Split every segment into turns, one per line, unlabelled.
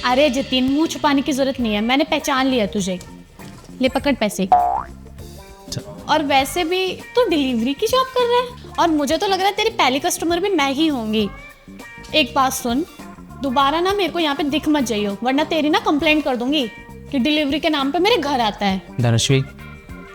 अरे जतिन, मुंह छुपाने की जरूरत नहीं है, मैंने पहचान लिया तुझे। ले पकड़ पैसे। और वैसे भी तू डिलीवरी की जॉब कर रहा है और मुझे तो लग रहा है तेरी पहली कस्टमर भी मैं ही होंगी। एक बात सुन, दोबारा ना मेरे को यहाँ पे दिख मत जाइयो, वरना तेरी ना कंप्लेंट कर दूंगी कि डिलीवरी के नाम पे मेरे घर आता है।
धनश्री,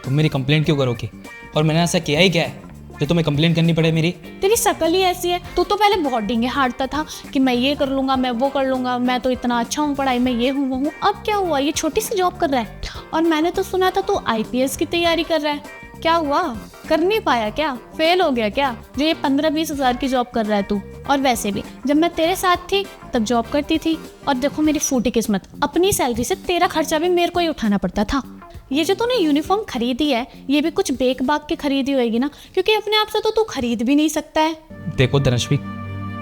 तुम मेरी कंप्लेंट क्यों करोगी? और मैंने ऐसा किया ही क्या है जो तुम्हें कंप्लेंट करनी पड़े मेरी?
तेरी शक्ल ही ऐसी है। तू तो पहले बहुत डींगे हारता था कि मैं ये कर लूंगा, मैं वो कर लूंगा, मैं तो इतना अच्छा हूँ पढ़ाई में, ये हूँ वो हूँ। अब क्या हुआ, ये छोटी सी जॉब कर रहा है। और मैंने तो सुना था तू IPS की तैयारी कर रहा है। क्या हुआ, कर नहीं पाया क्या? फेल हो गया क्या जो ये 15-20 हज़ार की जॉब कर रहा है तू? और वैसे भी जब मैं तेरे साथ थी तब जॉब करती थी, और देखो मेरी फूटी किस्मत, अपनी सैलरी से तेरा खर्चा भी मेरे को ही उठाना पड़ता था। ये जो तूने यूनिफॉर्म खरीदी है ये भी कुछ बेक बाक के खरीदी होगी ना, क्योंकि अपने आप से तो तू खरीद भी नहीं सकता है।
देखो धनश्री,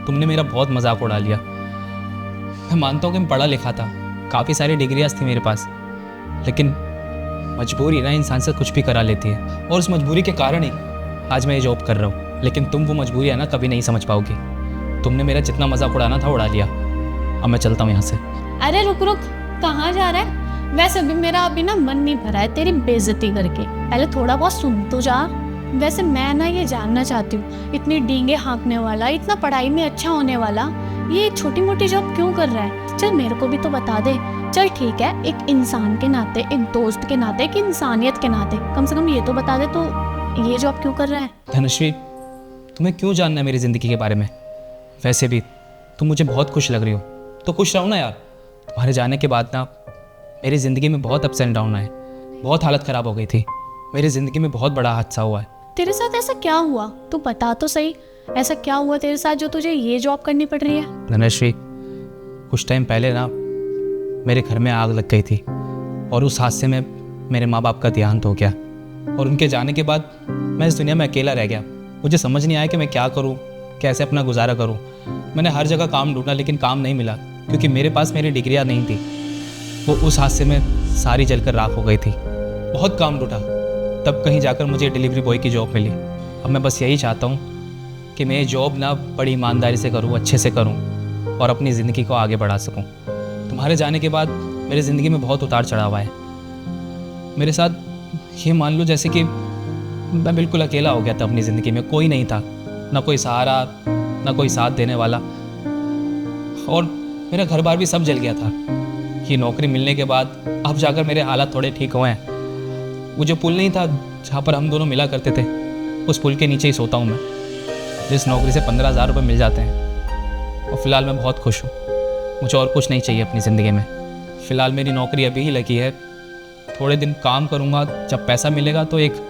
तुमने मेरा बहुत मजाक उड़ा लिया। मैं मानता हूँ कि मैं पढ़ा लिखा था, काफ़ी सारी डिग्रियाँ थी मेरे पास, लेकिन मजबूरी ना इंसान से कुछ भी करा लेती है, और उस मजबूरी के कारण ही आज मैं ये जॉब कर रहा हूँ। लेकिन तुम वो मजबूरी है ना कभी नहीं समझ पाओगी। तुमने मेरा जितना मजाक उड़ाना था उड़ा लिया। अब मैं चलता हूँ यहाँ से।
अरे रुक रुक, कहाँ जा रहा है? वैसे भी मेरा अभी ना मन नहीं भरा है तेरी बेइज्जती करके, पहले थोड़ा बहुत सुन तो जा। वैसे मैं ना ये जानना चाहती हूँ, इतनी डींगे हाँकने वाला, इतना पढ़ाई में अच्छा होने वाला, ये छोटी मोटी जॉब क्यों कर रहा है? चल मेरे को भी तो बता दे। चल ठीक है, एक इंसान के नाते, एक दोस्त के नाते, एक इंसानियत के नाते कम से कम ये तो बता दे, तो ये जॉब क्यों कर रहा है?
धनश्री, तुम्हें क्यों जानना है मेरी ज़िंदगी के बारे में? वैसे भी तुम मुझे बहुत खुश लग रही हो, तो खुश रहो ना यार। तुम्हारे जाने के बाद ना मेरी ज़िंदगी में बहुत अप्स एंड डाउन आए, बहुत हालत ख़राब हो गई थी। मेरी ज़िंदगी में बहुत बड़ा हादसा हुआ है।
तेरे साथ ऐसा क्या हुआ? तू बता तो सही, ऐसा क्या हुआ तेरे साथ जो तुझे ये जॉब करनी पड़ रही है?
धनश्री, कुछ टाइम पहले ना मेरे घर में आग लग गई थी, और उस हादसे में मेरे माँ बाप का देहांत हो गया, और उनके जाने के बाद मैं इस दुनिया में अकेला रह गया। मुझे समझ नहीं आया कि मैं क्या करूँ, कैसे अपना गुजारा करूँ। मैंने हर जगह काम ढूंढा लेकिन काम नहीं मिला, क्योंकि मेरे पास मेरी डिग्रियाँ नहीं थी। वो उस हादसे में सारी जलकर राख हो गई थी। बहुत काम ढूंढा, तब कहीं जाकर मुझे डिलीवरी बॉय की जॉब मिली। अब मैं बस यही चाहता हूँ कि मैं ये जॉब ना बड़ी ईमानदारी से करूँ, अच्छे से करूँ, और अपनी ज़िंदगी को आगे बढ़ा सकूँ। तुम्हारे जाने के बाद मेरी ज़िंदगी में बहुत उतार चढ़ाव है। मेरे साथ ये मान लो जैसे कि मैं बिल्कुल अकेला हो गया था अपनी ज़िंदगी में। कोई नहीं था, ना कोई सहारा, ना कोई साथ देने वाला, और मेरा घर बार भी सब जल गया था। ये नौकरी मिलने के बाद अब जाकर मेरे हालात थोड़े ठीक हुए हैं। वो जो पुल नहीं था जहाँ पर हम दोनों मिला करते थे, उस पुल के नीचे ही सोता हूँ मैं, जिस नौकरी से 15,000 रुपये मिल जाते हैं। और फिलहाल मैं बहुत खुश हूँ, मुझे और कुछ नहीं चाहिए अपनी ज़िंदगी में। फ़िलहाल मेरी नौकरी अभी ही लगी है, थोड़े दिन काम करूँगा, जब पैसा मिलेगा तो एक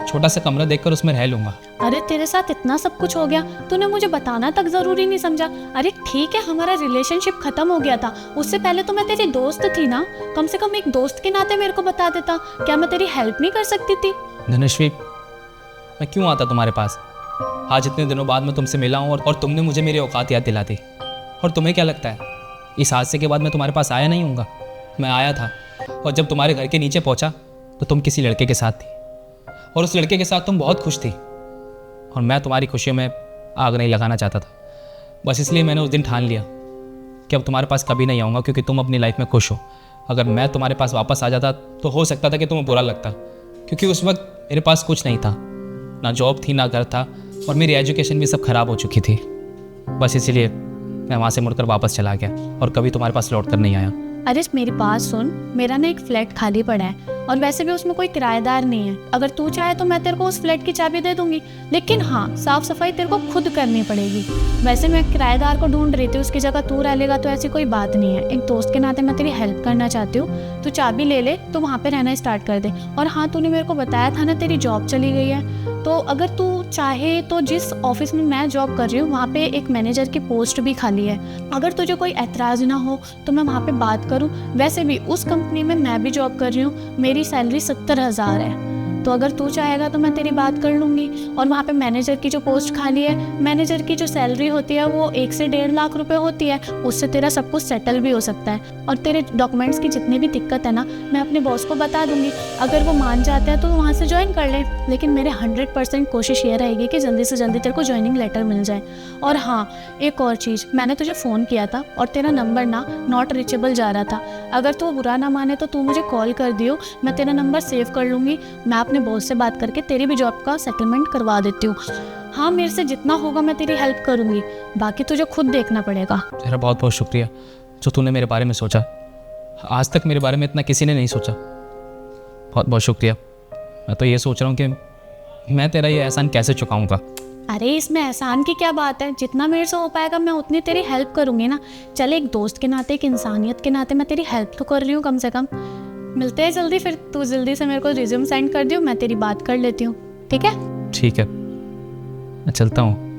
छोटा सा कमरा देखकर उसमें रह लूँगा।
अरे तेरे साथ इतना सब कुछ हो गया, तूने मुझे बताना तक जरूरी नहीं समझा? अरे ठीक है, हमारा रिलेशनशिप खत्म हो गया था, उससे पहले तो मैं तेरी दोस्त थी ना, कम से कम एक दोस्त के नाते मेरे को बता देता। क्या मैं तेरी हेल्प नहीं कर सकती थी?
धनश्री, मैं क्यों आता तुम्हारे पास? आज इतने दिनों बाद मैं तुमसे मिला हूँ, और तुमने मुझे मेरी औकात याद दिला दी। और तुम्हें क्या लगता है इस हादसे के बाद मैं तुम्हारे पास आया नहीं हूँगा? मैं आया था, और जब तुम्हारे घर के नीचे पहुँचा तो तुम किसी लड़के के साथ थी, और उस लड़के के साथ तुम बहुत खुश थी, और मैं तुम्हारी खुशियों में आग नहीं लगाना चाहता था। बस इसलिए मैंने उस दिन ठान लिया कि अब तुम्हारे पास कभी नहीं आऊँगा, क्योंकि तुम अपनी लाइफ में खुश हो। अगर मैं तुम्हारे पास वापस आ जाता तो हो सकता था कि तुम्हें बुरा लगता, क्योंकि उस वक्त मेरे पास कुछ नहीं था, ना जॉब थी, ना घर था, और मेरी एजुकेशन भी सब खराब हो चुकी थी। बस इसीलिए मैं वहाँ से मुड़कर वापस चला गया, और कभी तुम्हारे पास लौट कर नहीं आया।
अरे मेरी बात सुन, मेरा ना एक फ्लैट खाली पड़ा है, और वैसे भी उसमें कोई किराएदार नहीं है। अगर तू चाहे तो मैं तेरे को उस फ्लैट की चाबी दे दूंगी, लेकिन हाँ, साफ सफाई तेरे को खुद करनी पड़ेगी। वैसे मैं किराएदार को ढूंढ रही थी, उसकी जगह तू रह लेगा तो ऐसी कोई बात नहीं है। एक दोस्त के नाते मैं तेरी हेल्प करना चाहती हूँ, तू चाबी ले ले तो वहाँ पे रहना स्टार्ट कर दे। और हाँ, तूने मेरे को बताया था ना तेरी जॉब चली गई है, तो अगर तू चाहे तो जिस ऑफिस में मैं जॉब कर रही हूँ वहाँ पे एक मैनेजर की पोस्ट भी खाली है। अगर तुझे कोई एतराज़ ना हो तो मैं वहाँ पे बात करूँ। वैसे भी उस कंपनी में मैं भी जॉब कर रही हूँ, मेरी सैलरी 70,000 है। तो अगर तू चाहेगा तो मैं तेरी बात कर लूँगी। और वहाँ पे मैनेजर की जो पोस्ट खाली है, मैनेजर की जो सैलरी होती है वो 1 से 1.5 लाख रुपए होती है, उससे तेरा सब कुछ सेटल भी हो सकता है। और तेरे डॉक्यूमेंट्स की जितनी भी दिक्कत है ना, मैं अपने बॉस को बता दूँगी। अगर वो मान जाते हैं तो वहाँ से ज्वाइन कर ले, लेकिन मेरे 100% कोशिश ये रहेगी कि जल्दी से जल्दी तेरे को ज्वाइनिंग लेटर मिल जाए। और हाँ, एक और चीज़, मैंने तुझे फ़ोन किया था और तेरा नंबर ना नॉट रीचेबल जा रहा था। अगर तू बुरा ना माने तो तू मुझे कॉल कर दियो, मैं तेरा नंबर सेव कर लूँगी। मैं अपने बॉस से बात करके तेरी भी जॉब का सेटलमेंट करवा देती हूँ। हाँ, मेरे से जितना होगा मैं तेरी हेल्प करूँगी, बाकी तुझे खुद देखना पड़ेगा।
तेरा बहुत बहुत शुक्रिया जो तूने मेरे बारे में सोचा। आज तक मेरे बारे में इतना किसी ने नहीं सोचा। बहुत बहुत शुक्रिया। मैं तो ये सोच रहा हूँ कि मैं तेरा ये एहसान कैसे चुकाऊँगा।
अरे इसमें एहसान की क्या बात है, जितना मेरे से हो पाएगा मैं उतनी तेरी हेल्प करूँगी ना। चल, एक दोस्त के नाते, एक इंसानियत के नाते मैं तेरी हेल्प तो कर रही हूँ कम से कम। मिलते हैं जल्दी, फिर तू जल्दी से मेरे को रिज्यूम सेंड कर दियो, मैं तेरी बात कर लेती हूँ, ठीक है?
ठीक है, मैं चलता हूँ।